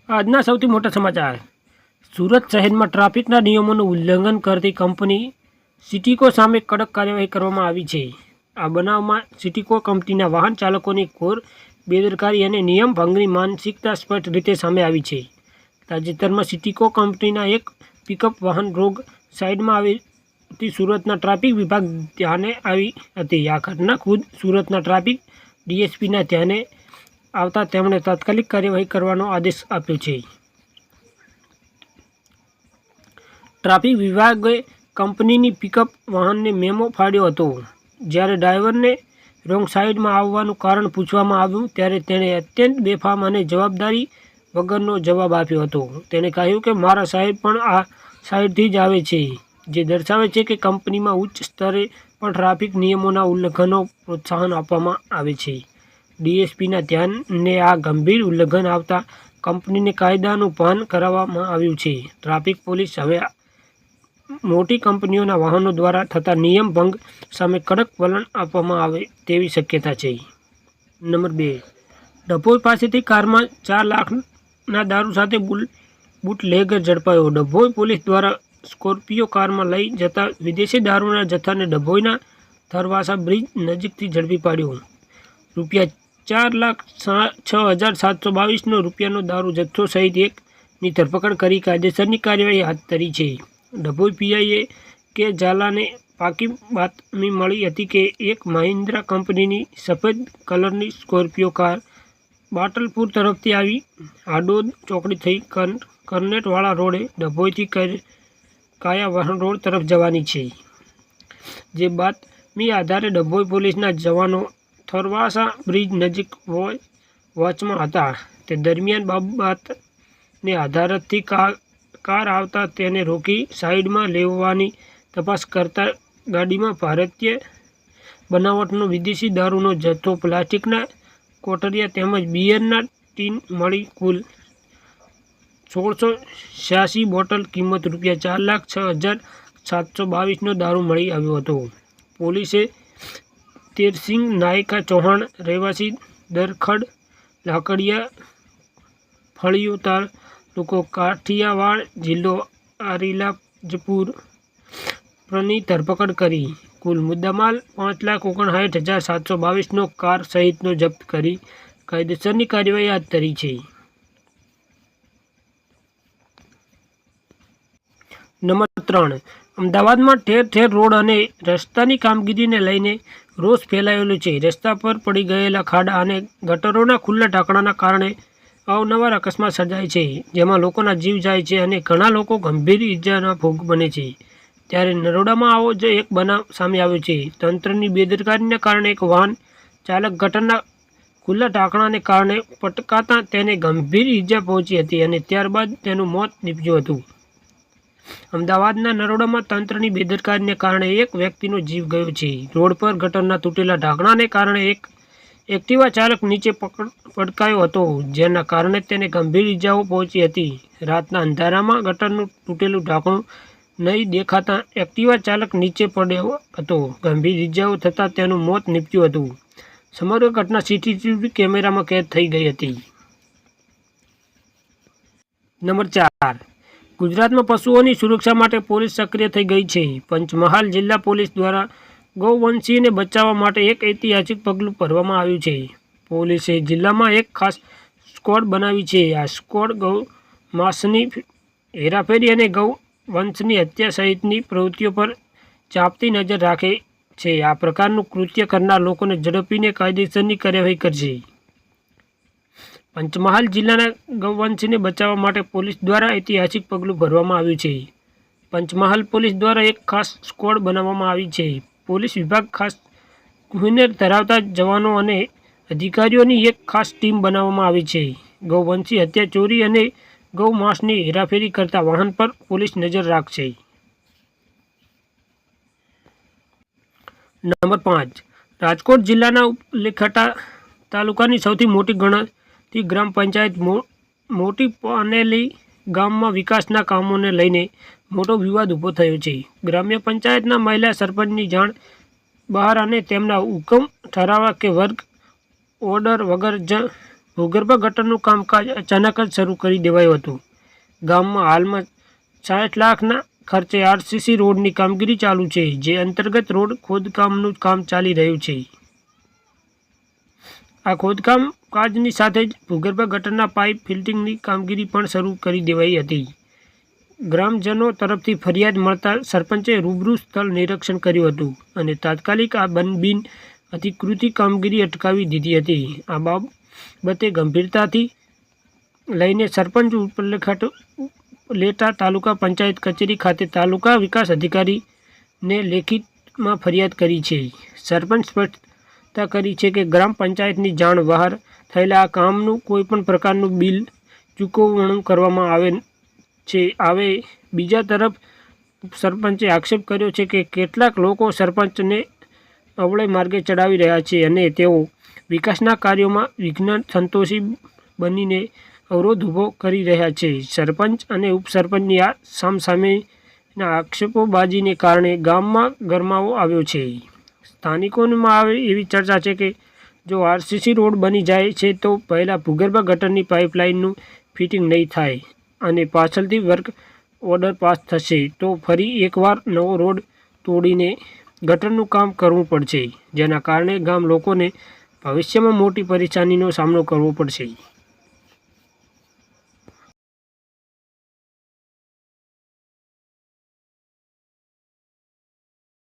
આજના સૌથી મોટા સમાચાર। સુરત શહેરમાં ટ્રાફિકના નિયમોનું ઉલ્લંઘન કરતી કંપની સિટીકો સામે કડક કાર્યવાહી કરવામાં આવી છે। આ બનાવમાં સિટીકો કંપનીના વાહન ચાલકોની ઘોર બેદરકારી અને નિયમ ભંગની માનસિકતા સ્પષ્ટ રીતે સામે આવી છે। તાજેતરમાં સિટીકો કંપનીના એક પિકઅપ વાહન રોંગ સાઇડમાં આવતી સુરતના ટ્રાફિક વિભાગ ધ્યાને આવી હતી। આ ઘટના ખુદ સુરતના ટ્રાફિક ડીએસપીના ધ્યાને આવતા તેમણે તાત્કાલિક કાર્યવાહી કરવાનો આદેશ આપ્યો છે। ટ્રાફિક વિભાગે કંપનીની પિકઅપ વાહનને મેમો ફાડ્યો હતો। જ્યારે ડ્રાઈવરને રોંગ સાઇડમાં આવવાનું કારણ પૂછવામાં આવ્યું ત્યારે તેણે અત્યંત બેફામ અને જવાબદારી વગરનો જવાબ આપ્યો હતો। તેણે કહ્યું કે મારા સાહેબ પણ આ સાઇડથી જ આવે છે, જે દર્શાવે છે કે કંપનીમાં ઉચ્ચ સ્તરે પણ ટ્રાફિક નિયમોના ઉલ્લંઘનનો પ્રોત્સાહન આપવામાં આવે છે। ડીએસપીના ધ્યાને આ ગંભીર ઉલ્લંઘન આવતા કંપનીને કાયદાનું ભાન કરાવવામાં આવ્યું છે। ટ્રાફિક પોલીસ હવે મોટી કંપનીઓના વાહનો દ્વારા થતા નિયમ ભંગ સામે કડક વલણ આપવામાં આવે તેવી શક્યતા છે। નંબર 2, ડભોઈ પાસેથી કારમાં 4 લાખના દારૂ સાથે બુટલેગર ઝડપાયો। ડભોઈ પોલીસ દ્વારા સ્કોર્પિયો કારમાં લઈ જતા વિદેશી દારૂના જથ્થાને ડભોઈના થરવાસા બ્રિજ નજીકથી ઝડપી પાડ્યો। ₹4,06,722 રૂપિયાનો દારૂ જથ્થો સહિત એકની ધરપકડ કરી કાયદેસરની કાર્યવાહી હાથ ધરી છે। ડભોઈ પીઆઈએ કે ઝાલાને પાકી બાતમી મળી હતી કે એક મહિન્દ્રા કંપનીની સફેદ કલરની સ્કોર્પિયો કાર બાટલપુર તરફથી આવી હાડોદ ચોકડી થઈ કરનેટવાળા રોડે ડભોઈથી કાયાવરણ રોડ તરફ જવાની છે। જે બાતમી આધારે ડભોઈ પોલીસના જવાનો થરવાસા બ્રિજ નજીક વોચમાં હતા। તે દરમિયાન બાબતને આધારથી કાર આવતા તેને રોકી સાઇડમાં લેવાની તપાસ કરતા ગાડીમાં ભારતીય બનાવટનો વિદેશી દારૂનો જથ્થો, પ્લાસ્ટિકના કોટરિયા તેમજ બિયરના ટીન મળી કુલ 1686 બોટલ કિંમત ₹4,06,722નો દારૂ મળી આવ્યો હતો। પોલીસે તેરસિંગ નાયકા ચૌહાણ રહેવાસી દરખડ લાકડિયા ફળિયો તાલુકો કાઠિયાવાડ જિલ્લો આરીલાજપુર ની ધરપકડ કરી કુલ મુદ્દામાલ ₹5,59,722નો કાર સહિતનો જપ્ત કરી કાયદેસરની કાર્યવાહી હાથ ધરી છે। નંબર 3, અમદાવાદમાં ઠેર ઠેર રોડ અને રસ્તાની કામગીરીને લઈને રોષ ફેલાયેલો છે। રસ્તા પર પડી ગયેલા ખાડા અને ગટરોના ખુલ્લા ઢાંકણાના કારણે અવારનવાર અકસ્માત સર્જાય છે, જેમાં લોકોના જીવ જાય છે અને ઘણા લોકો ગંભીર ઈજાના ભોગ બને છે। ત્યારે નરોડામાં આવો જ એક બનાવ સામે આવ્યો છે। તંત્રની બેદરકારીના કારણે એક વાહન ચાલક ગટરના ખુલ્લા ઢાંકણાને કારણે પટકાતા તેને ગંભીર ઈજા પહોંચી હતી અને ત્યારબાદ તેનું મોત નીપજ્યું હતું। અમદાવાદના નરોડામાં તંત્રની બેદરકારીને કારણે એક વ્યક્તિનો જીવ ગયો છે। રોડ પર ગટરના તૂટેલા ઢાંકણાને કારણે એક એક્ટિવા ચાલક નીચે પટકાયો હતો, જેના કારણે તેને ગંભીર ઈજાઓ પહોંચી હતી। રાતના અંધારામાં ગટરનું તૂટેલું ઢાંકણું નહીં દેખાતા એક્ટિવા ચાલક નીચે પડ્યો હતો। ગંભીર ઈજાઓ થતાં તેનું મોત નીપજ્યું હતું। સમગ્ર ઘટના સીસીટીવી કેમેરામાં કેદ થઈ ગઈ હતી। નંબર 4, ગુજરાતમાં પશુઓની સુરક્ષા માટે પોલીસ સક્રિય થઈ ગઈ છે। પંચમહાલ જિલ્લા પોલીસ દ્વારા ગૌવંશીને બચાવવા માટે એક ઐતિહાસિક પગલું ભરવામાં આવ્યું છે। પોલીસે જિલ્લામાં એક ખાસ સ્ક્વોડ બનાવી છે। આ સ્ક્વોડ ગૌ માંસની હેરાફેરી અને ગૌ વંશની હત્યા સહિતની પ્રવૃત્તિઓ પર ચાંપતી નજર રાખે છે। આ પ્રકારનું કૃત્ય કરનાર લોકોને ઝડપીને કાયદેસરની કાર્યવાહી કરશે। પંચમહાલ જિલ્લાના ગૌવંશને બચાવવા માટે પોલીસ દ્વારા ઐતિહાસિક પગલું ભરવામાં આવ્યું છે। પંચમહાલ પોલીસ દ્વારા એક ખાસ સ્ક્વોડ બનાવવામાં આવી છે। પોલીસ વિભાગ ખાસ હુનર ધરાવતા જવાનો અને અધિકારીઓની એક ખાસ ટીમ બનાવવામાં આવી છે। ગૌવંશી હત્યા, ચોરી અને ગૌ માંસની હેરાફેરી કરતા વાહન પર પોલીસ નજર રાખશે। નંબર 5, રાજકોટ જિલ્લાના ઉપલેખા તાલુકાની સૌથી મોટી ગણાતી ગ્રામ પંચાયત મોટી પાનેલી ગામમાં વિકાસના કામોને લઈને મોટો વિવાદ ઊભો થયો છે। ગ્રામ્ય પંચાયતના મહિલા સરપંચની જાણ બહાર અને તેમના હુકમ ઠરાવ કે વર્ક ઓર્ડર વગર જ ભૂગર્ભ ગટરનું કામકાજ અચાનક જ શરૂ કરી દેવાયું હતું. ગામમાં હાલમાં 60 લાખના ખર્ચે આરસીસી રોડની કામગીરી ચાલુ છે, જે અંતર્ગત રોડ ખોદકામનું કામ ચાલી રહ્યું છે. આ ખોદકામ કાજની સાથે જ ભૂગર્ભ ગટરના પાઇપ ફિટિંગની કામગીરી પણ શરૂ કરી દેવાઈ હતી. ગ્રામજનો તરફથી ફરિયાદ મળતા સરપંચે રૂબરૂ સ્થળ નિરીક્ષણ કર્યું હતું અને તાત્કાલિક આ બિન અધિકૃત કામગીરી અટકાવી દીધી હતી. આ બાબતે ગંભીરતાથી લઈને સરપંચ ઉપલેખટ લેટા તાલુકા પંચાયત કચેરી ખાતે તાલુકા વિકાસ અધિકારીને લેખિતમાં ફરિયાદ કરી છે. સરપંચ સ્પષ્ટતા કરી છે કે ગ્રામ પંચાયતની જાણ બહાર થયેલા આ કામનું કોઈપણ પ્રકારનું બિલ ચૂકવણું કરવામાં આવે. બીજા તરફ સરપંચે આક્ષેપ કર્યો છે કે કેટલાક લોકો સરપંચને અવળે માર્ગે ચડાવી રહ્યા છે અને તેઓ વિકાસના કાર્યોમાં વિઘ્ન સંતોષી બનીને અવરોધ ઊભો કરી રહ્યા છે. સરપંચ અને ઉપસરપંચની આ સામસામેના આક્ષેપોબાજીને કારણે ગામમાં ગરમાવો આવ્યો છે. સ્થાનિકોમાં એવી ચર્ચા છે કે જો આરસીસી રોડ બની જાય છે તો પહેલાં ભૂગર્ભ ગટરની પાઇપલાઇનનું ફિટિંગ નહીં થાય અને પાછળથી વર્ક ઓર્ડર પાસ થશે તો ફરી એકવાર નવો રોડ તોડીને ગટરનું કામ કરવું પડશે, જેના કારણે ગામ લોકોને ભવિષ્યમાં મોટી પરેશાનીનો સામનો કરવો પડશે.